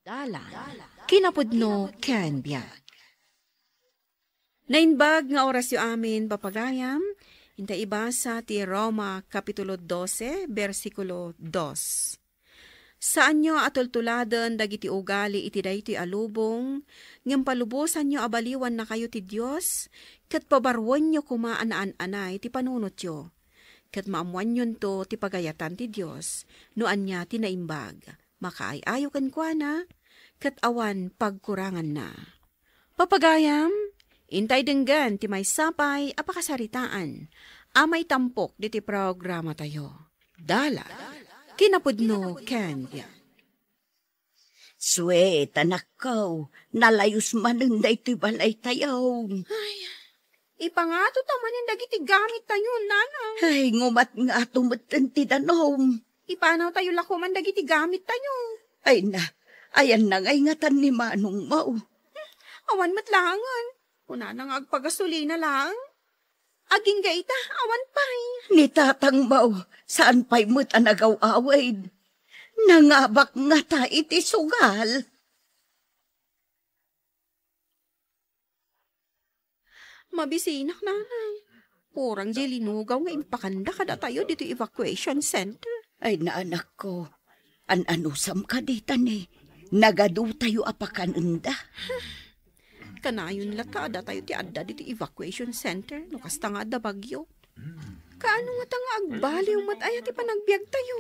Dalan, kinapudno ken biag. Nainbag nga orasyo amin papagayam, inta ibasa ti Roma Kapitulo 12, versikulo 2. Saan nyo atultuladan dagiti ugali iti daytoy alubong, ngem palubosan nyo abaliwan na kayo ti Dios, ket pabarwan nyo kumaan-anay ti panunot yo, ket maamuan nyo to ti pagayatan ti Dios, no anya ti naimbag. Makaayayo kan kwa na, kat awan pagkurangan na. Papagayam, intay denggan ti may sapay apakasaritaan, amay tampok diti programa tayo. Dala, kinapudno ken biag. Sweet, anak ko, nalayos manunday ti balay tayo. Ay, ipangato tamanin dagiti gamit tayo, nanang. Ay, ngumat nga tumatan ti danom. Ipanaw tayo lakuman dagiti gamit tayo. Ay na, ayan na ngay ngatan ni Manong Mau. Awan matlangan. Una nang agpagasolina lang. Aging gaita, awan pay. Ni Tatang Mau, saan pa'y mo't anagaw-awaid? Nangabak nga ta iti sugal. Mabisinak, nanay. Purang di linugaw nga impakanda kada tayo dito evacuation center. Ay na anak ko, anusam ka ditan eh. Nagadu tayo apakanunda. Kanayon lakada tayo ti adda dito evacuation center. No kasta nga adda bagyo. Kaano nga ta nga agbaliw mataya ti panagbiag tayo.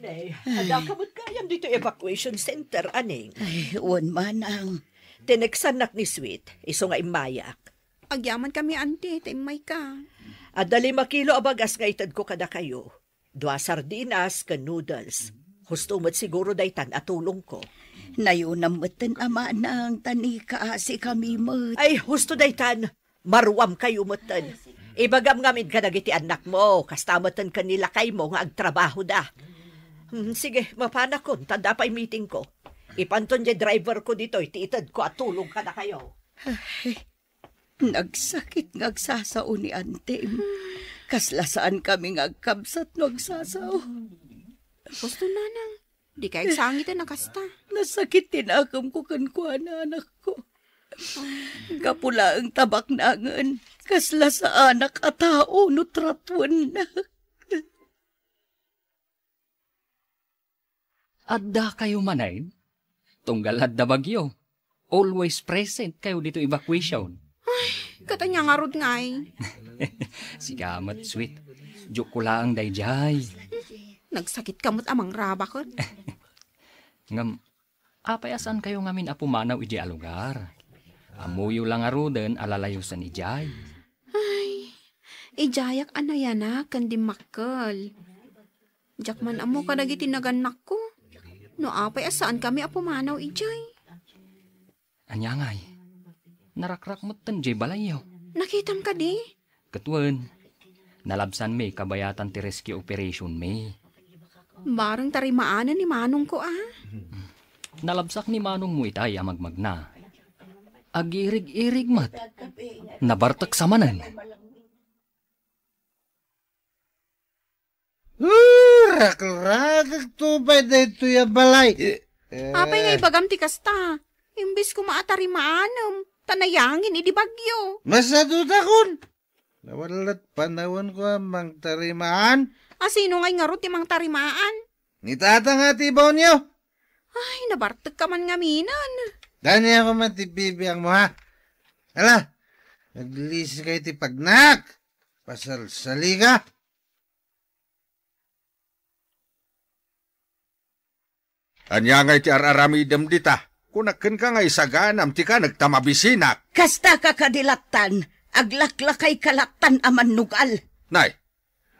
Nay, ada ka mo't kayam dito evacuation center, aning. Ay, uwan manang. Tineksanak ni Sweet, iso nga imayak. Agyaman kami, ante, taimay ka. Adali makilo abagas nga itad ko kada kayo. 2 sardinas ka noodles. Husto mo't siguro daytan atulong ko. Nayunam mo't ama nang tani kaasi kami mo't. Ay, husto daytan. Marwam kayo mo'tan. Ibagam ngamin ka nagiti anak mo. Kastamotan ka nila kay mo nga agtrabaho da. Sige, mapana ko. Tanda pa'y meeting ko. Ipanton di driver ko dito. Itiitad ko at tulong ka na kayo. Ay, nagsakit ngagsasao ni Antem. Kaslasaan kami ngagkabsat nagsasao. Gusto nanang. Di kayo sangit na kasta. Nasakit tinakam ko kankwa na anak ko. Kapula ang tabak nangan. Kasla sa anak at tao nutratwan na. Adda kayo manayin? Tunggal adda bagyo. Always present kayo dito evacuation. Ay, katanya nga rod ngay. Sigamat, Sweet. Joke ko lang dayjay. Nagsakit kamot amang raba ko. Ngam, apayasan kayo ngamin apumanaw iji alugar. Amuyo lang arudan alalayusan ijay. Ay, ijayak anayana kandi makkel. Jakman amo ka dagiti naganak ko. No apay asaan kami apumanaw ijay. Anyangay, narakrak mo't tanjay balayaw. Nakitam ka di? Katuan, nalabsan may kabayatan ti rescue operation may. Barang tarimaanan ni Manong ko Nalabsak ni Manong mo itay amagmag na. Agirig-irig mat. Nabartak sa manan. Rakrak tubay na ito yung balay. Apay nga ibagam ti kasta. Imbis ko maatarimaanam. Tanayangin idi bagyo. Masadot akon. Nawalat panahon ko amang tarimaan. Sino ngay nga ro ti mang tarimaan? Ni tatang atibaw niyo. Ay, nabartag ka man nga minan. Dani ako matibibiyang mo ha. Hala, naglisi kayo ti pagnak. Pasal-sali ka. Anya ngay ti araramidem dita. Kunakken ka ngay saganam ti ka nagtamabisinak. Kasta ka kadilatan. Aglaklakay kalatan aman nugal. Nay,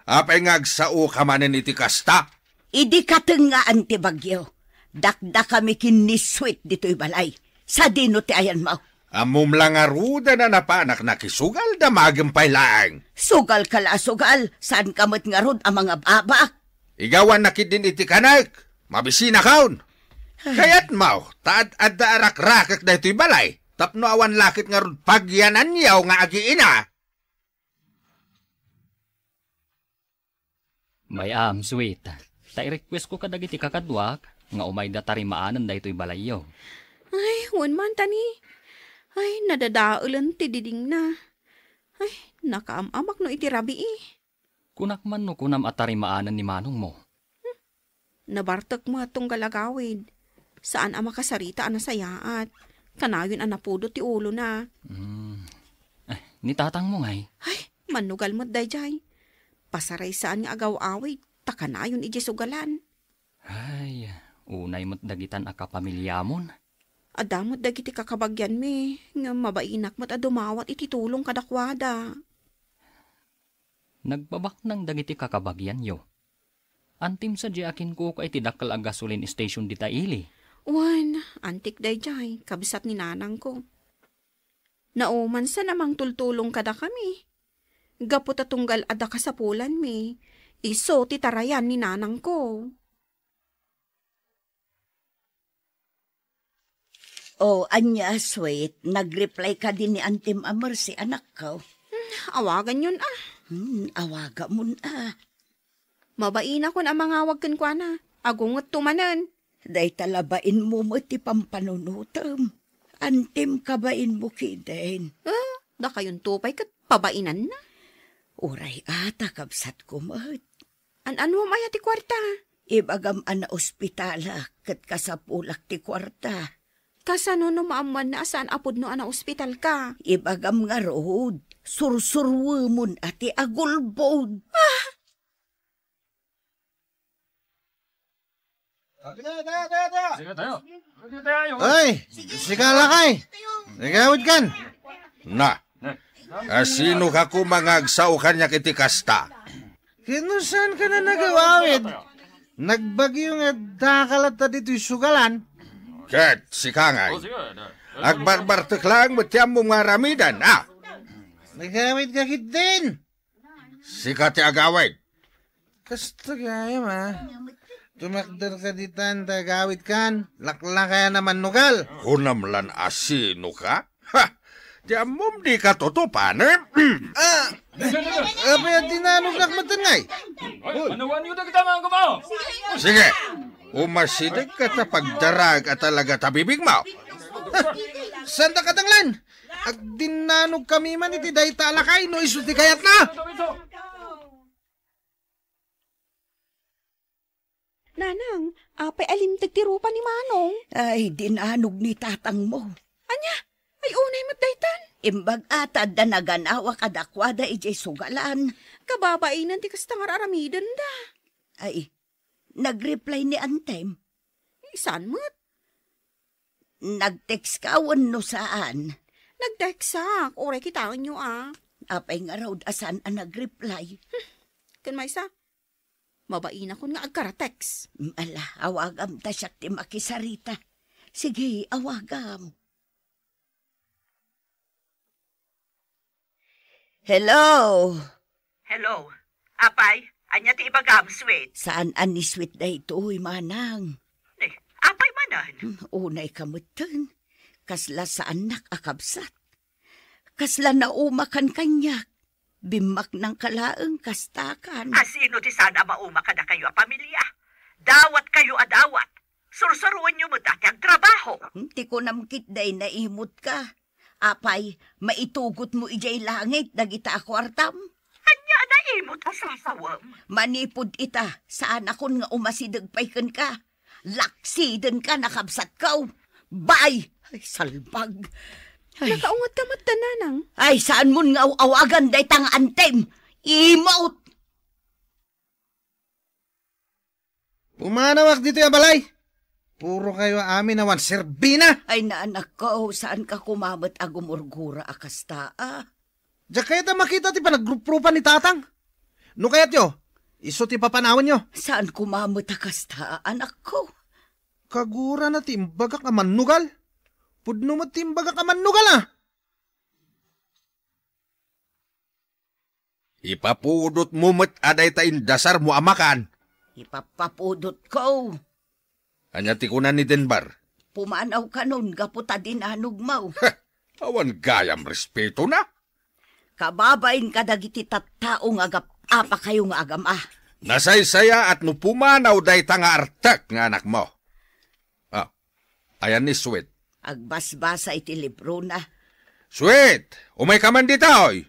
apay ngagsao ka manen iti kasta. Idi katengaan ti bagyo. Dakda kami kinisweet dito'y balay. Sa dino ti ayan mo. Amum lang aruda na napanak nakisugal da magampay laang. Sugal kala sugal. Saan kamot nga rod ang mga baba? Igawan nakit din iti kanak. Mabisina kaon. Kayat mau, taad adda arak-rakak da ito'y balay. Tapno awan lakit nga rod pagyanan yaw nga agiina. May Sweet. Ta-request ko kadagiti kakadwak. nga umay da tarimaanan daytoy balayo. Ay, wan man tani. Ay, nadadaulan ti diding na. Ay, nakaamamak no iti rabi eh. Kunak man no kunam at tarimaanan ni manong mo. Nabartak mo atong galagawid. Saan ang makasarita ang nasayaat? Kanayon ang napudot ti ulo na. Ni tatang mo ngay. Ay, manugal mo't dayjay. Pasaray saan nga agaw-awid, takanayon iji sugalan. Ay, unay mo't dagitan a kapamilyamon. Adamot dagiti kakabagyan mi, nga mabainak mo't adumawat iti tulong kadakwada. Nagbabak ng dagiti kakabagyan yo. Antim sa di akin ko ka iti dakkel a gasoline station di Taili. Wan, antik dayjay, kabisat ni nanang ko. Nauman sa namang tultulong kada kami. Gapot atunggal ada kasapulan mi. Iso ti tarayan ni nanang ko. Oh, anya, sweet. Nag-reply ka din ni Antim Amor si anak ko. Awagan yun ah. Awaga mo na. Mabaina ko na mangawag kan kwa na. Agungot tumanan. Day talabain mo mo ti pampanunutam. Antim kabain mo kiden. Da kayon tupay kat pabainan na. Uray ata kabsat ko mat. Ano maya ti kwarta? Ibagam ana ospitala kat kasapulak ti kwarta. Kasano no maaman na saan apod no ana ospital ka? Ibagam nga rood. Sursurwemon ati agulbod. Ay, sikala kay. Nagawid kan. Na, sino ka kumangagsaw kanya kiti kasta? Kinusan ka na nagawid? Nagbagyo nga dakalat na dito'y sugalan. Ket, si Kangay. Agbarbartek lang matiyam mo nga ramidan, Nagawid ka kit din. Si kati agawid. Kasta kaya ma. Tumakdar ka ditan, tagawid kan. Lakla kaya naman nugal. Kunamlan asino ka? Ha! Diyam mong di ka tutupan, Apay at tinanong nakmatan ngay. Sige, umasidag ka ta pagdarag at talaga tabibig mo. Sanda ka tanglan. Ag dinanog kami man iti day talakay no isulti kayat na. Nanang, apay alimtag ti rupa ni Manong. Ay, dinanog ni tatang mo. Anya, ay unay mo't daytan. Imbag atad da naganawa kadakwada ijay sugalan. Kababainan ti kastang araramidan da. Ay, nag-reply ni Antem. Isan mo't? Nag-text ka no saan. Nagdeksak, oray kitaan nyo Apay nga raw asan ang nag-reply. Kan maysa, mabain ako nga agkaratex. Ala, awagam ta siya ti makisarita. Sige, awagam. Hello? Hello. Apay, anya ti ibagam, sweet. Saan ani sweet na ito'y manang? Apay manan. Unay kamutan. Kasla sa anak akabsat. Kasla na umakan kanyak. Bimak ng kalaeng kastakan. Asino ti sana mauma ka na kayo a pamilya? Dawat kayo adawat. Sursuruan nyo mo dati ang trabaho. Ti ko namkit day naimot ka. Apay, maitugot mo ijay langit dagita akwartam. Anya na imot a sasawam. Manipod ita, saan akon nga umasidagpaykan ka. Laksiden ka nakabsat kaw. Bay! Ay, salbag. Ay, Nakaungat ka mat nanang. ay saan mo nga awagan day tang Antem? Imout! Pumanawak dito yung balay. Puro kayo amin nawan serbina. Ay naanak ko, saan ka kumamot agumurgura akasta Diyan kaya ta makita ti panaggrup-grupan ni tatang. No kayat yo, iso ti papanawan nyo. Saan kumamot akasta anak ko? Kagura na timbaga ka manugal. Pudno mo timbaga ka manugal Ipapudot mo met aday ta indasar mo amakan. Ipapapudot ko. Anya ti kunan ni Denbar. Pumanaw ka nun, gaputa din anugmaw. Awan gayam respeto na. Kababain ka dagiti tattao nga apa kayo nga agam Nasaysaya at no pumanaw day ta nga artak nga anak mo. Ayan ni Sweet. Agbasbasa iti libro na. Sweet, umay ka man dito, oy.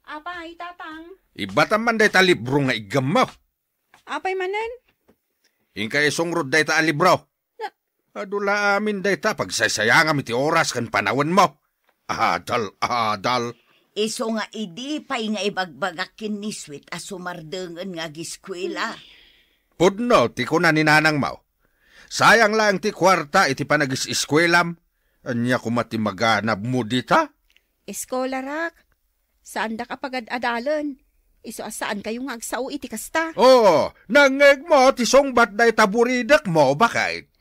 Apay, tatang. Ibatan man day ta libro nga igam mo. Apay manan? Hingkay sungrod day ta a libro. Adula amin day ta pagsasayangam iti oras kan panawan mo. Adal. Iso nga idi pay nga ibagbagakin ni Sweet as sumardengan nga giskwela. Pudno, ti ko na ni nanang mo. Sayang lang ti kwarta iti panagis-iskwelam. Anya kumati maganab mo dita? Eskola rak. Saan da kapag adalan? Iso asaan kayo nga agsao iti kasta? Oo, nangeg mo ti songbat day taburidak mo bakit?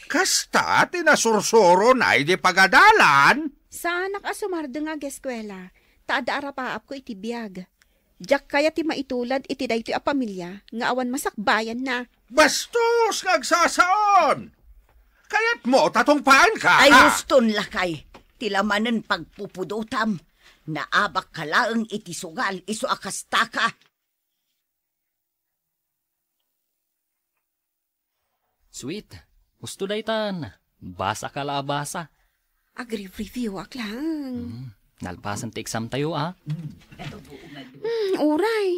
Kasta tinasursuro na iti pagadalan. Saan nakasumarda nga geskwela? Taada arapaap ko iti biyag. Diyak kaya ti maitulad iti daytoy a pamilya nga awan masakbayan na. Bastos kagsasaon! Kayat mo tatungpaan ka! Ay huston lakay. Tilamanen pagpupudotam. Naabak ka laeng iti sugal iso akastaka. Sweet, gusto daytan. Basa ka la basa. Agree-review ak lang. Nalpasan ti exam tayo, Uray.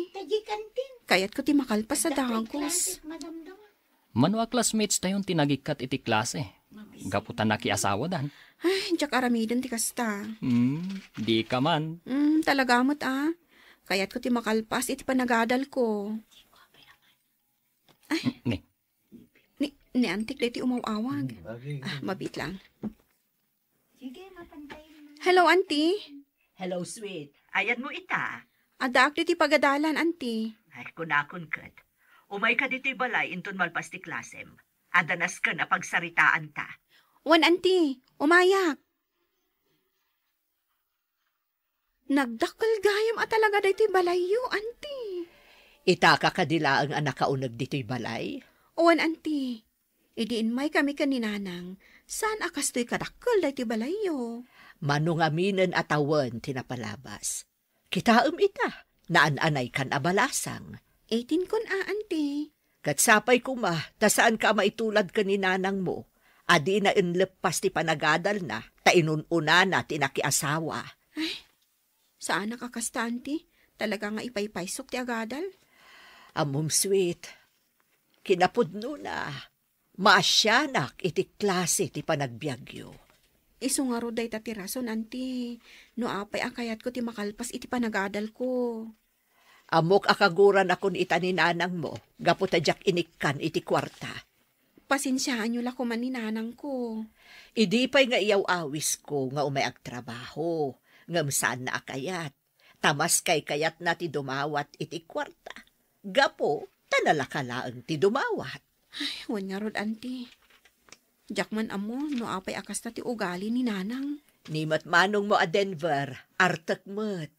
Kayat ko ti makalpas sa dagos. Mano a classmates tayon tinagikat iti klase. Gaputan na kiasawa dan. Ay, diyak aramidon ti kasta. Di ka man. Talaga mo't Kayat ko ti makalpas iti panagadal ko. Ni antik day ti umawawag. Mabit lang. Hello, auntie. Hello, Sweet. Ayan mo ita. Adaak di ti pagadalan, auntie. Ay, kunakon kat. Umay ka dito'y balay inton malpas ti klasem. Adanas ka na pagsaritaan ta. Wan, auntie. Umayak. Nagdakkel gayam at talaga dito'y balayo, auntie. Ita ka kadila ang anak kaunag dito'y balay? Wan, auntie. Idiin may kami kaninanang. Saan akas to'y kadakkel dito'y balayo? Manong aminen atawan tinapalabas. Kitaam ita, naan-anay kan abalasang. 18 kun auntie. Katsapay kuma, tasaan ka maitulad ka ni nanang mo. Adi na inlepas ti panagadal na, tainununa na tinakiasawa. Ay, saan nakakasta, auntie? Talaga nga ipaypaysok ti agadal? Amom Sweet, kinapudno na. Maasyanak iti klase ti panagbiagyo. Iso nga roday tatirason, auntie. No apay akayat ko ti makalpas iti panagadal ko. Amok akaguran akon ita ni nanang mo, gaputadyak inikkan iti kwarta. Pasensyaan nyo la ko man ni nanang ko. Idi pa'y nga iyaw awis ko nga umayag trabaho, ngam saan na akayat. Tamas kay kayat na ti dumawat iti kwarta. Gapo, tanalakalaan ti dumawat. Ay, wan nga rod, auntie. Jakman amo, no apay akas na ti ugali ni nanang. Nimat manong mo a Denver, artak mo't.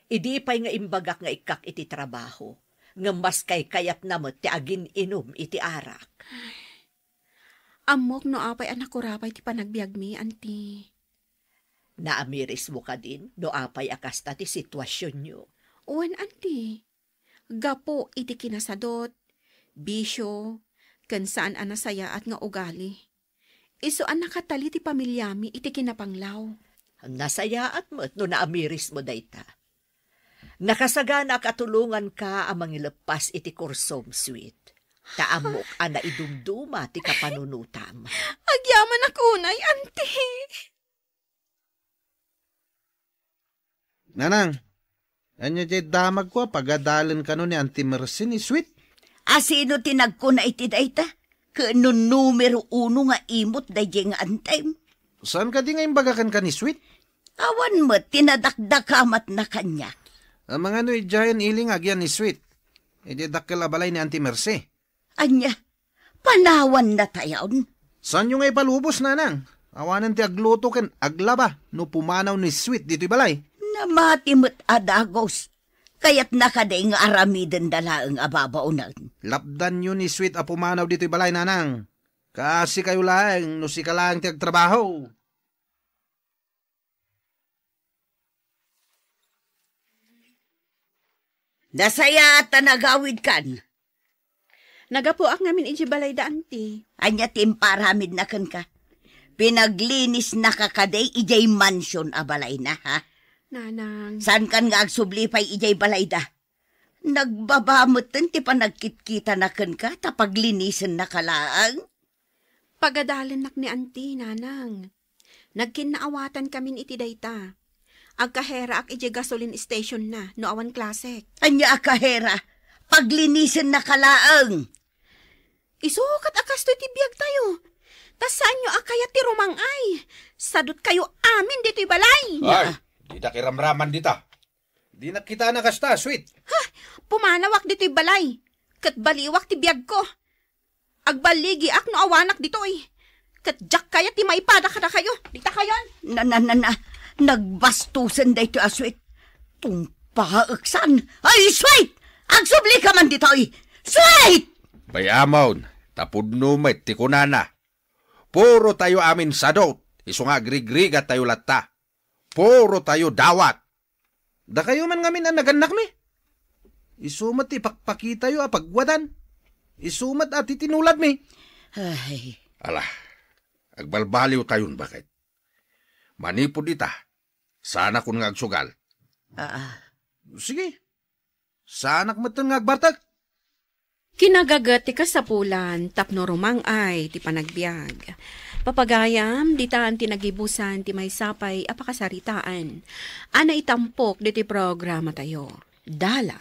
Idi pa'y nga imbagak nga ikak iti trabaho. Ngamas kay kayat namot ti agin inom iti arak. Amok no apay anak ko rapay ti panagbiag mi, auntie. Naamiris mo ka din, no apay akas ta ti sitwasyon nyo. Uwan, auntie. Gapo iti kinasadot, bisyo, kan saan anasaya at nga ugali. Iso an nakatali ti pamilyami iti kinapanglaw. Nasaya at mo't no naamiris mo dayta. Nakasagana katulungan ka amang ilepas iti kursom, Sweet. Taamok ana idumduma ti kapanunutam. Agyaman ako nay, auntie. Nanang, anyo jay damag ko pagadalan ka no ni Auntie Mercy ni Sweet. Asino tinagko na iti dayta? Kanun numero 1 nga imot dayjay nga antay. Saan ka di nga imbagakan ka ni Sweet? Awan mo, tinadakdakamat na kanya. Ang mga no ijayan iling agyan ni Sweet. Edi dakkel abalay ni Auntie Mercy. Anya, panawan na tayon. Saan yung nga ipalubos, nanang? Awanan ti agluto ken aglaba no pumanaw ni Sweet dito'y balay. Namatimot adagos. Kaya't nakaday nga aramiden dalaang ababaunan. Lapdan yun ni Sweet a pumanaw dito'y balay, nanang. Kasi kayo lang, no si ka lang ti agtrabaho. Nasaya at nagawid kan. Nagapuak ngamin iti balay da, auntie. Anya timparamid na kan ka. Pinaglinis na kakaday ijay mansion a balay na, ha? Nanang, Saan kan nga agsublipay ijay balay da? Nagbabamutan ti panagkitkita na kan ka tapaglinisan na kalaang? pagadalan nak ni auntie, nanang. Nagkinaawatan kamin iti dayta. Agkahera ak iti gasoline station na, no awan klasek. Anya akahera, paglinisan na kalaang. Isukat akas to iti biyag tayo. Tas saan nyo akayat ti rumangay? Sadot kayo amin dito'y balay. Ay, di na kiramraman dita. Di na kita nakasta, sweet. Pumanawak dito'y balay. Kat baliwak ti biyag ko. Agbaligi ak no awanak dito'y. Kat jak kaya ti maipada kada kayo. Dita kayon. Nagbastusan da ito aswit. Tumpaaksan. Ay, sweet! Agsubli ka man dito, sweet! Bayamon, tapudno met ti kunana. Puro tayo amin sadot. Iso nga grigrigat tayo latta. Puro tayo dawat. Da kayo man ngamin ang naganak mi. Isumat ti pakpakita yo apagwadan. Isumat at itinulad mi. Ay, Ala, agbalbaliw tayon bakit? Manipod ita. Sana kun nga agsugal. Sige. Sana kmatan nga agbartag. Kinagagat ti kasapulan, tapno rumang ay ti panagbiag. Papagayam, ditaan ti nagibusan ti may sapay apakasaritaan. Ana itampok di ti programa tayo. Dala.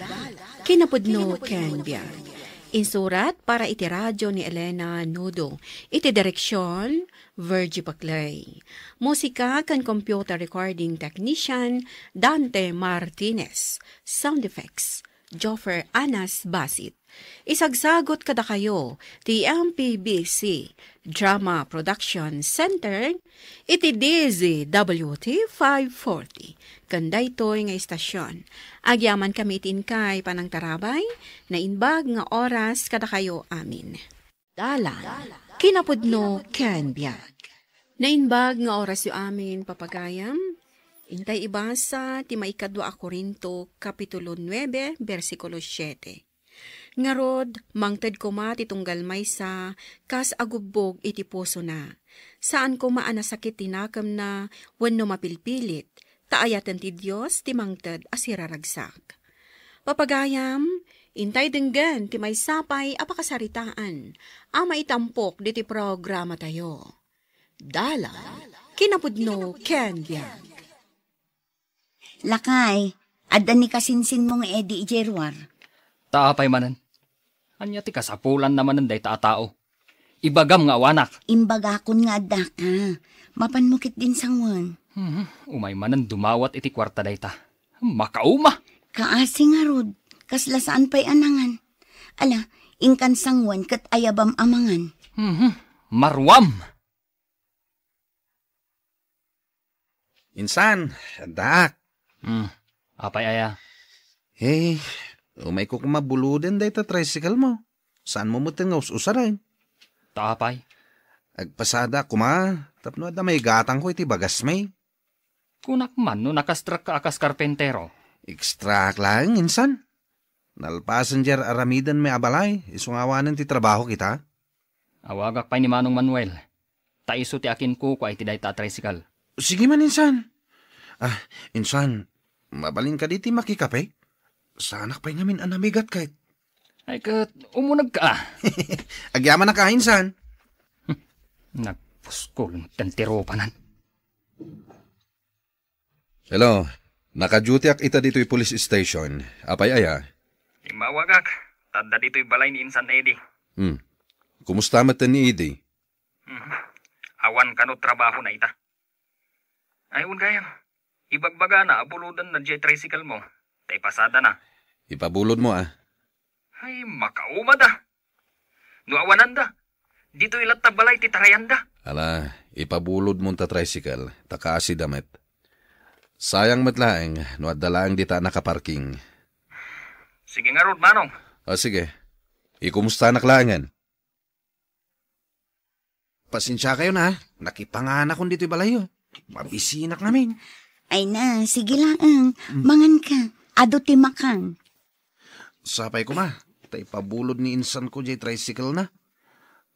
Kinapudno ken biag. Insurat para iti radyo ni Elena Nudo. Iti direksyon, Virgie Baclay. Musika kan computer recording technician, Dante Martinez. Sound effects, Joffer Anas Basit. Isagsagot kada kayo, ti MPBC Drama Production Center, iti DZWT 540. Kanday to'y nga istasyon. Agyaman kami kay panang tarabay, na inbag nga oras kada kayo amin. Dala, kinapudno ken biag. Na inbag nga oras yu amin papagayam, intay ibasa ti maikadwa a Korinto, Kapitulo 9, versikulo 7. Ngarod, mangted ko ma titunggal maysa, kas agubbog iti puso na. Saan ko maanasakit tinakam na, wenno mapilpilit, taayatan ti Diyos ti mangted asiraragsak. Papagayam, intay denggan ti may sapay apakasaritaan, ama itampok di ti programa tayo. Dala, kinapudno ken biag. Lakay, adan ni kasinsin mong edi ijerwar. Taapay manan. Anya ti kasapulan naman ng dayta tao. Ibagam nga wanak. Imbagakon nga adda ka. Mapanmukit din sangwan. Umay manan dumawat iti kwarta dayta. Makauma. Kaasi nga rod, kasla saan pa'y anangan. Ala, ingkan sangwan kat ayabam amangan. Marwam. Insan, dak. Apay aya. Hey, umay ko kumabuluden day ta tricycle mo. Saan mo mutin nga usaray? Taapay. Agpasada kuma, tapno da may gatang ko iti bagas may. Kunak man no nakastrak ka akas karpentero. Extract lang, insan. Nalpassenger aramidan may abalay, isungawanan ti trabaho kita. Awagak pa'y ni Manong Manuel. Taiso ti akin ko ay ti dayta tricycle. Sige man, insan. Insan, mabalin ka diti makikape? Sanak pa'y ngamin anamigat kahit. Ay kat, umunag ka. Agyaman na ka, insan. Nagpuskol, tentiro panan. Hello, naka-duty ak ita dito'y police station. Apay aya? Imawagak, tanda dito'y balay ni Insan Eddie. Kumusta matan ni Eddie? Awan ka no trabaho na ita. Ayun kaya, ibagbaga na abuludan na tricycle mo. Tay pasada na. Ipabulod mo Ay, makauma da. No awanan da. Dito ilat balay titarayan da. Ala, ipabulod mo ta tricycle, takaasi damit. Sayang matlaeng, no at dalaang dita nakaparking. Sige nga Rod, Manong. Sige. Ikumusta naklangan? Pasensya kayo na, nakipangana kung dito'y balayo. Mabisinak namin. Ay na, sige lang. Mangan ka. Ado ti makan. Sapay ko ma, tay pabulod ni insan ko jay tricycle na.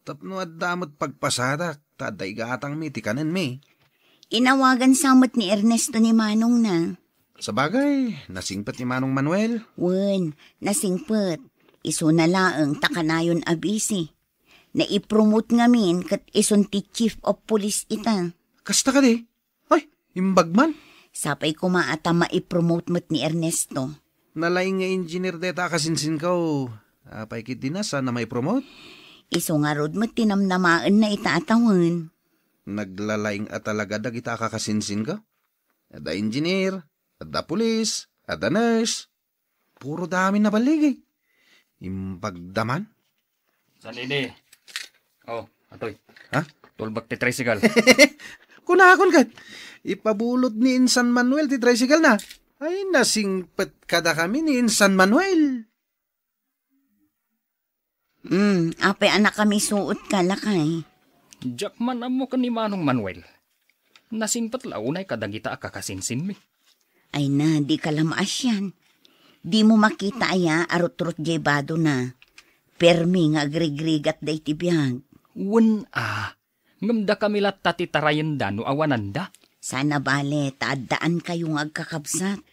Tapno at damot pagpasadak, taday gatang mi, tikanan mi. Inawagan samot ni Ernesto ni Manong na. Sa bagay, nasingpat ni Manong Manuel. Wen, nasingpet. Iso na laeng takanayon abisi. Naipromote ngamin kat ison ti Chief of Police ita. Kasta ka di? Ay, imbag man. Sapay kumaata maipromote mo't ni Ernesto. Nalaing nga engineer deta kasinsin ka o. Apay kit din na sana may promote. Iso nga rod mo't tinamnamaan na itaatawan. Naglalaing at talaga kita kakasinsin ka. Ada engineer, ada police, ada nurse. Puro dami na baligay. Imbagdaman. Sanini. Oh, atoy. Ha? Tulbak ti tricycle. Kunakon ka. Ipabulot ni Insan Manuel ti tricycle na. Ay, nasingpet kada kami ni Insan Manuel. Apay anak kami suot ka lakay. Jackman amo ka ni Manong Manuel. Nasingpat launay kadagita kakasinsin mi. Ay na, di ka lamaas yan. Di mo makita aya arot-rot jebado na. Permi nga agrigrigat day tibiyag. Wen ngamda kami lat tatitarayan da no awananda. Sana bale, taadaan kayong agkakabsat.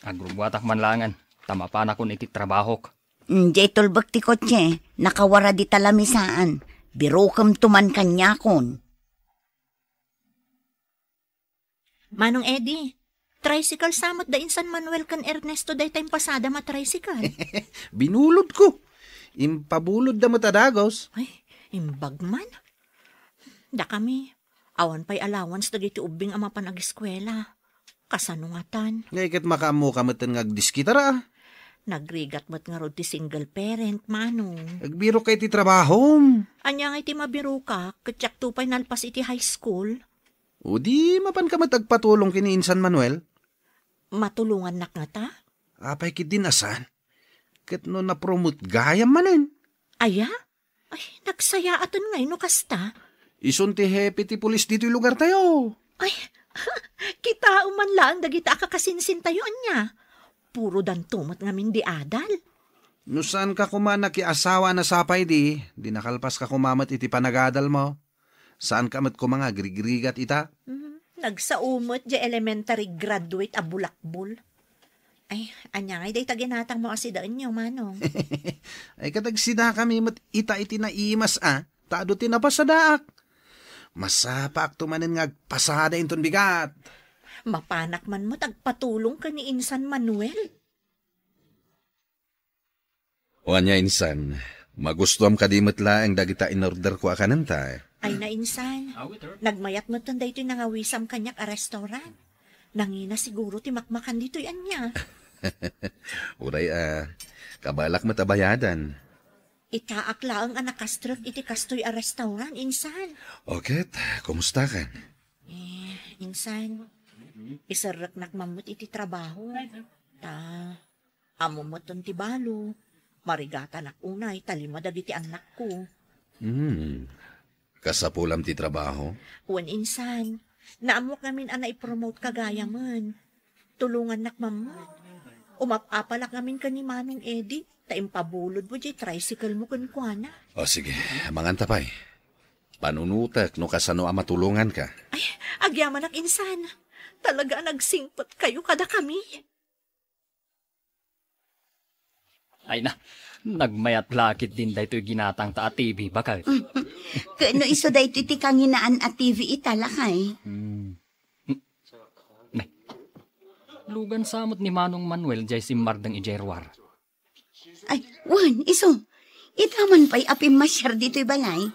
Agrugwatak manlangan. Tama pa na kun iti trabahok. Jay tulbak ti kotse, nakawara di talamisaan. Birokam tuman kanyakon. Manong Eddie, tricycle samot da Insan Manuel kan Ernesto day time pasada tricycle. Binulod ko. Impabulod da matadagos. Ay, imbag man. Da kami, awan pa'y allowance dagiti ubing ama pa nag-eskwela. Kasanungatan. Ngaykat makamu kamatan ngagdiskitara. Nagrigat mo't nga rod ti single parent, Manong. Agbiro kay ti trabaho. Anya nga iti mabiro ka, katsak tupay nalpas iti high school. O di mapan ka matagpatulong kini Insan Manuel. Matulungan nak nga ta? Apay kit dinasan. Kat no na-promote gayam manin. Aya? Ay, nagsaya aton ngay no kasta. Ison ti hepe ti pulis dito yung lugar tayo. Ay, kita uman lang dagita kakasinsin tayo anya. Puro dantumot ngamin di adal. No saan ka kumana ki asawa na sapay di nakalpas ka kumamat iti panagadal mo. Saan ka mat kumanga grigrigat ita? Nagsaumot di elementary graduate a bulakbol. Ay, anya ngay day taginatang mo asidaan niyo, Manong. Ay katagsida kami mat ita iti naimas Tado tinapasadaak. Masapak tumanin nga pasada inton bigat. Mapanak man mo tagpatulong ka ni Insan Manuel. O anya Insan, magustuam kadimot laeng dagita in-order ko akanan ta. Ay na Insan, nagmayat mo tanda ito'y nangawisam kanyak a restaurant. Nangina siguro ti makmakan dito'y anya. Uray kabalak matabayadan. Itaak laang anak kastrot iti kastoy a restaurant, Insan. Okay, kumusta ka? Insan, isarak nakmamot iti trabaho. Amumot ti balo. Marigata nak unay, talimadag iti anak ko. Kasapulam ti trabaho? Uwan Insan, naamok namin ipromote kagaya man. Tulungan nakmamot. Umapapalak namin ka ni Manong Eddie. Taimpabulod mo di tricycle mo kunkwana. O sige, mangantapay. Panunutak no kasano matulungan ka. Ay, agyaman ak Insan. Talaga nagsingpot kayo kada kami. Ay na, nagmayat lakit din da ito'y ginatang ta TV, bakal. Kano iso da ito iti kanginaan at TV italakay. Lugan samot ni Manong Manuel jay simmardang ijerwar. Ay, wan, iso. Itaman pa'y apim masyar dito'y balay.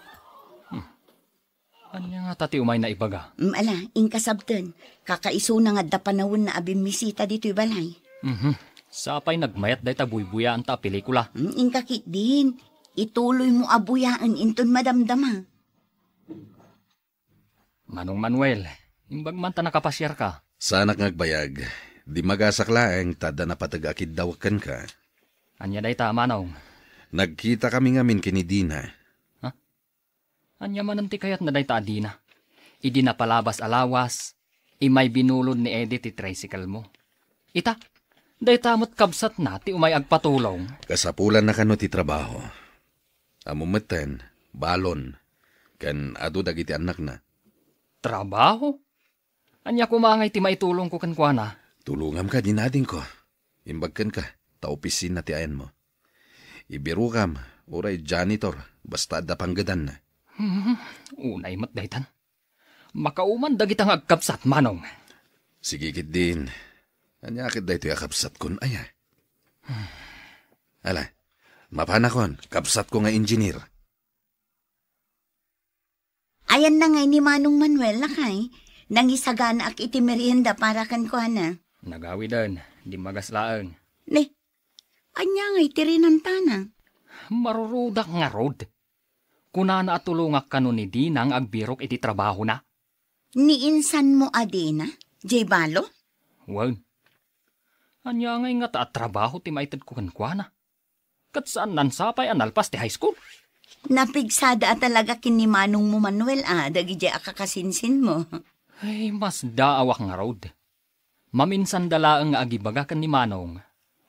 Anya nga tati umay na ibaga? Ala, inkasabten. Kakaiso na nga da panahon na abim misita dito'y balay. Sapay nagmayat day ta buybuyaan ta pelikula. Inkakit din. Ituloy mo abuyaan inton madamdama. Manong Manuel, imbag man ta nakapasyar ka. Sanak ngagbayag. Di magasaklaeng tada na patag-akid dawakan ka. Anya day ta, Manong? Nagkita kami ngamin kini Dina. Ha? Anya mananti kayat na day ta, Dina? Idi na palabas alawas. Imay binulod ni Edith ti tricycle mo. Ita, day tamot kabsat na ti umay agpatulong. Kasapulan na kano ti trabaho. Amumeten, balon, kan ado dagiti anak na. Trabaho? Anya kumangay ti maitulong ko kan kuana. Tulungam ka dinading ko. Imbagkan ka, taopisin na ti ayan mo. Ibiru kam, uray janitor, basta da panggadan na. Unay matdaytan. Makauman dagitang agkapsat, manong. Sigigit din. Anyakit da ito akapsat kon aya. Ala, mapanakon, kapsat ko nga engineer. Ayan na ngay ni Manong Manuel na kay. Nangisagana ak iti merienda para kan kuana. Nagawi dan, di magaslaang. Ne, anya ngay tirinantana. Marurudak nga rod. Kunana at tulungak kano ni Dinang agbirok iti trabaho na. Niinsan mo adina, Jay Balo? Wan. Anya ngay nga taat trabaho ti maitad ko kan kuana. Kat saan nansapay analpas ti high school? Napigsada talaga kin ni Manong mo Manuel dagi jay akakasinsin mo. Ay, mas daawak nga rod. Maminsan dalaang nga agibaga kan ni Manong.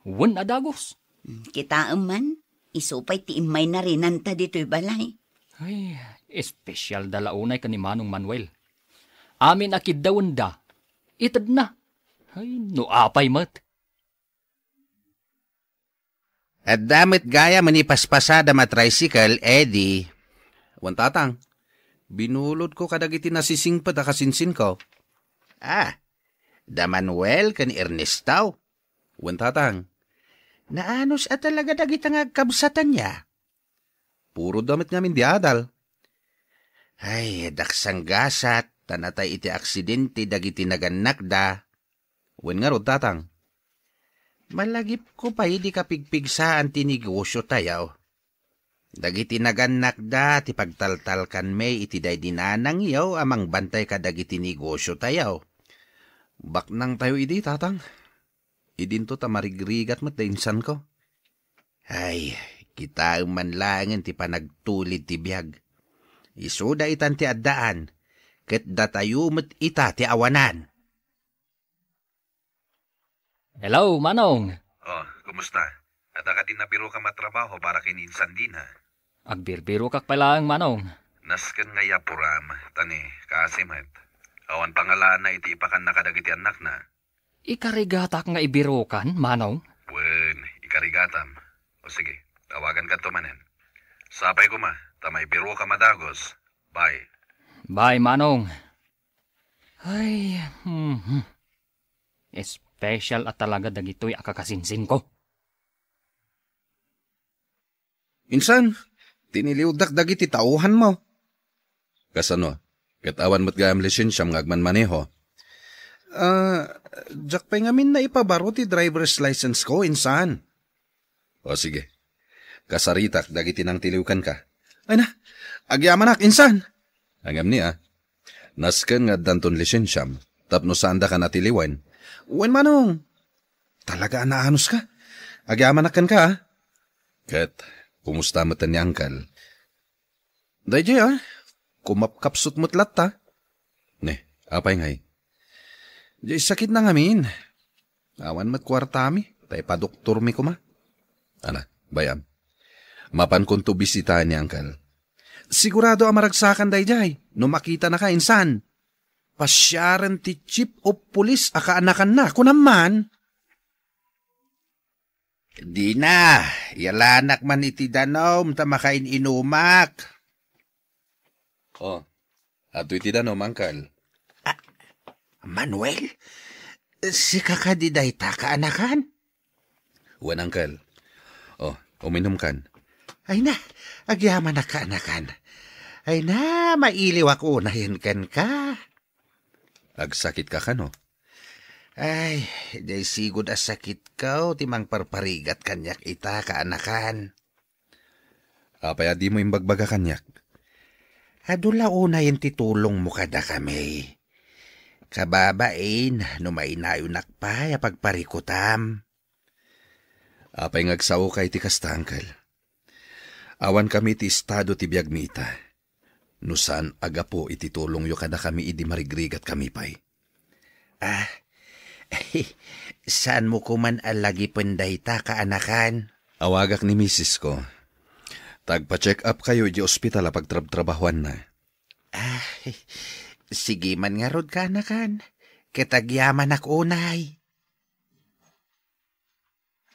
Wan adagos. Kita man, isupay ti imay na rin nanta dito'y balay. Ay, espesyal dalaunay kan ni Manong Manuel. Amin akid dawan da. Itad na. Ay, noapay mat. At damit gaya manipaspasada matricycle, Eddie. Wantatang, binulod ko kadagiti nasisingpad akasinsin ko. Da Manuel kan Ernestao. Wantatang, naanos at talaga dagitang agkabsatan niya. Puro damit ngamin di adal. Ay, daksang gasat, tanatay iti aksidente dagiti naganak da. Wen nga rod tatang. Malagip ko pa di kapigpigsaan tinigosyo tayaw. Dagiti naganak da, ti pagtaltalkan may iti day dinanang yaw, amang bantay ka dagiti negosyo tayaw. Baknang tayo idi, tatang. Idinto ta marigrigat mat dainsan ko. Ay, kita man langan ti panagtulid ti biyag. Isuda itan ti addaan, ket datayo mat ita ti awanan. Hello, Manong. Oh, kumusta? At ka din nabiro ka matrabaho para kininsan din ha? Agbirbiro kak pala ang Manong. Nasken nga yapuram, tani, kasimet. Awan pangalan na iti ipakan nakadagiti anak na. Ikarigatak nga ibirokan, Manong? Wen, ikarigatam. O sige, tawagan ka tumanen. Sapay ko ma, tamay biro ka madagos. Bye. Bye, Manong. Ay, Special at talaga dagito'y akakasinsin ko. Insan, tiniliudak dagiti tauhan mo. Kasano, katawan mo't gayam lisensyam ngagman maneho. Jak pa ngamin na ipabaro ti driver's license ko, insan. O sige, kasaritak dagiti nang tiliukan ka. Ay na, agyamanak, insan. Angam niya, nasken nga danton lisensyam, tapno sanda ka natiliwan. Uwan Manong, talaga anaanos ka? Agyamanakan ka Kat, kumusta matan ni Angkal? Dayjay kumapkapsot mo't latta. Ne, apay ngay. Jay sakit na ngamin. Awan mat kwartami, tay pa doktor mi kuma. Ana, bayam. Mapan kong to bisitahan ni Angkal. Sigurado amaragsakan dayjay, no makita na ka insan. Pasyaran ti chief of police akaanakan na, kunaman. Di na, yalanak man iti danom, tamakain inumak. Oh, ato iti danom, Angkal. Manuel, si kakadiday ta kaanakan? Wan, Angkal. Oh, uminom kan. Ay na, agyaman na kaanakan. Ay na, mailiw ako unahin kan ka. Agsakit ka no? Ay, day sigod as sakit ka timang parparigat kanyak ita kaanakan. Apay adi mo imbagbaga kanyak? Adula una yung titulong mo kada kami. Kababain, no mainayunak pa ya pagparikutam. Apay ngagsaw kay ti kastangkal. Awan kami ti estado ti biagmita. Nusan agapo ititulong yo kada kami idi marigrigat kami pay. Saan mo kuman alagi penday ta kaanakan? Awagak ni misis ko. Tagpa-check up kayo di ospital pagtrabahuan na. Sige man nga rod ka na kan. Kitagyaman ako unay.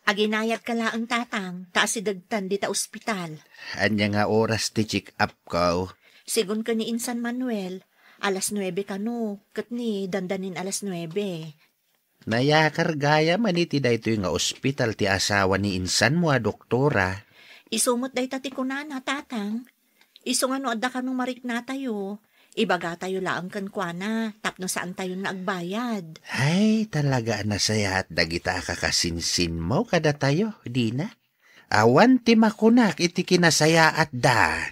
Aginayat ka laang tatang, taas idagtan di ta ospital. Anya nga oras ti check up ko. Sigun ka ni Insan Manuel, alas 9 ka no, kat ni dandanin alas 9. Nayakar gaya maniti da ito yung ospital ti asawa ni Insan mo doktora. Isumot day tati kunana, tatang. Iso nga no adda ka nung marik na tayo. Ibaga tayo laang kankwana, tapno saan tayo naagbayad. Ay, talaga nasaya at dagita kakasinsin mo kada tayo, di na? Awan ti makunak iti kinasaya at da.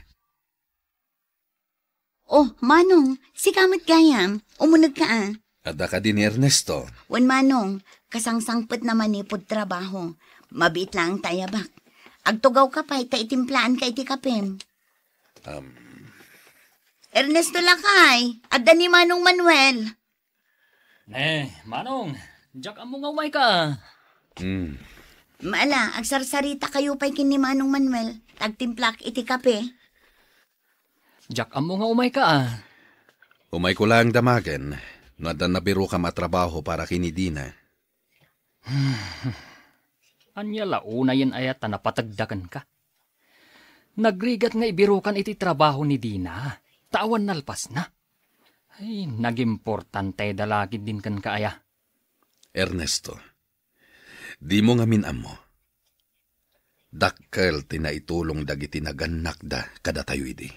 Oh, Manong, si kamot gayam, umunag ka Ada ka din ni Ernesto. Wan Manong, kasangsangpet naman ni pod trabaho. Mabit lang tayabak. Agtugaw ka pa, itimplaan ka iti kapem. Ernesto lakay, adda ni Manong Manuel. Manong, jak amo nga umay ka. Maala, agsarsarita kayo pa'y kin ni Manong Manuel. Tagtimplak iti kape. Jak amo nga umay ka. Umay ko lang damagen. Nadan na biro ka matrabaho para kinidina. Anya launa yan ayat na napatagdagan ka. Nagrigat nga ibirukan iti trabaho ni Dina. Tawan nalpas na. Ay, nagimportante dalagid din kan kaaya. Ernesto, di mo nga minamo. Dakkel tinaitulong dagiti naganak da kada tayo idi.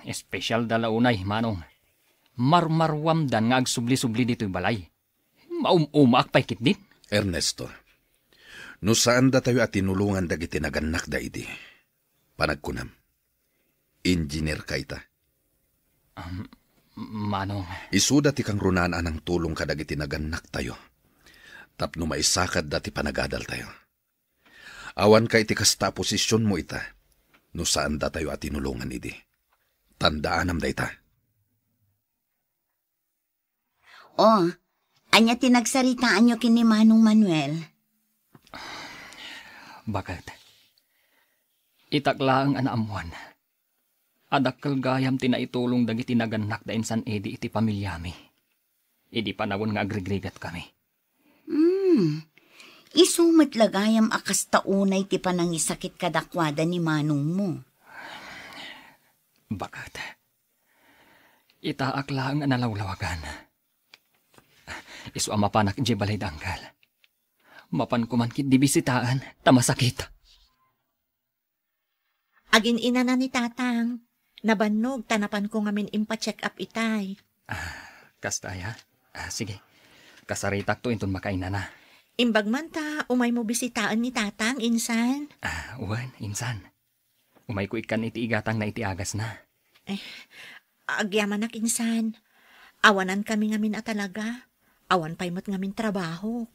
Espesyal dalaunay, Manong. Marmarwamdan nga agsubli-subli dito'y balay. Maumaak pa'y kitdin. Ernesto, no saan da tayo at tinulungan dagiti naganak da idi? Panagkunam. Engineer ka ita. Manong. Isuda ti kang runaan ang tulong kadagiti naganak tayo. Tapno maisakad dati panagadal tayo. Awan ka iti kasta posisyon mo ita. No saan da tayo at tinulungan idi. Tandaanam da ita. Oh, anya tinagsaritaan nyo kin ni Manong Manuel. Bakit? Itakla ang anaamuan. Adakkel gayam tinaitulong dagiti naganak da insan edi iti pamilyami. Idi panawon nga agrigrigat kami. Isumat lagayam akas taunay ti panangisakit kadakwada ni Manong mo. Bakit? Itaakla ang analawlawagan. Isu amapanak di balay dangkal. Mapan kumankit di bisitaan, tamasakit. Agin ina na ni tatang. Nabannog, tanapan ko ngamin impa-check up itay. Kastaya? Sige. Kasaritak to inton makaina na. Imbag man ta, umay mo bisitaan ni tatang, insan. Uwan, insan. Umay ko ikan iti igatang na iti agas na. Agyaman nak, insan. Awanan kami ngamin at talaga. Awan pa'y mo't ngamin trabaho.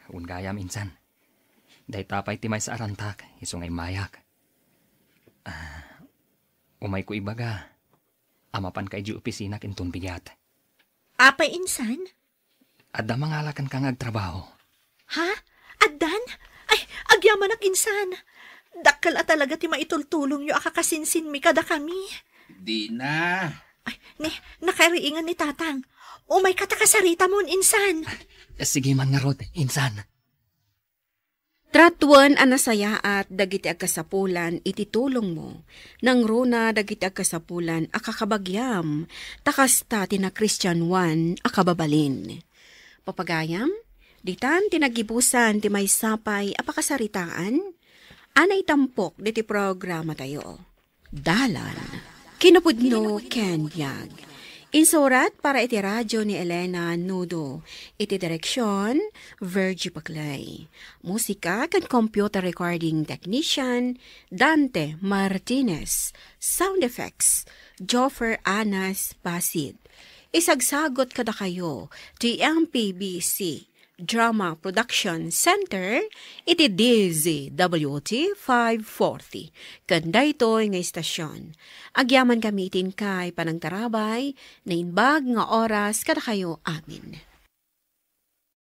Ungayam, insan. Dahi tapay timay sa arantak, isungay mayak. Umay ko ibaga. Amapan kay di opisina kinton biyat. Apay, insan? Adda mangalakan kang agtrabaho. Ha? Addan? Ay, agyaman nak, insan. Dakkal at talaga ti maitultulong yo akakasinsin mi kada kami. Di na. Ay, nakariingan ni tatang. Umay katakasarita mo, insan. Sige man nga rod, insan. Tratuan anasaya at dagiti agkasapulan iti tulong mo. Nang runa dagiti agkasapulan akakabagyam. Takasta tina Christian 1 akababalin. Papagayam, ditan tinagibusan ti may sapay apakasaritaan. Anay tampok diti programa tayo. Dalan. Kinapudno Kenyag. Insurat para iti radyo ni Elena Nudo. Iti direksyon, Virgie Paclay. Musika kan computer recording technician, Dante Martinez. Sound effects, Joffer Anas Basid. Isagsagot kada kayo, TMPBC Drama Production Center, iti DZWT 540. Kanda ito nga istasyon. Agyaman gamitin kay panangtarabay, na inbag nga oras kada kayo amin.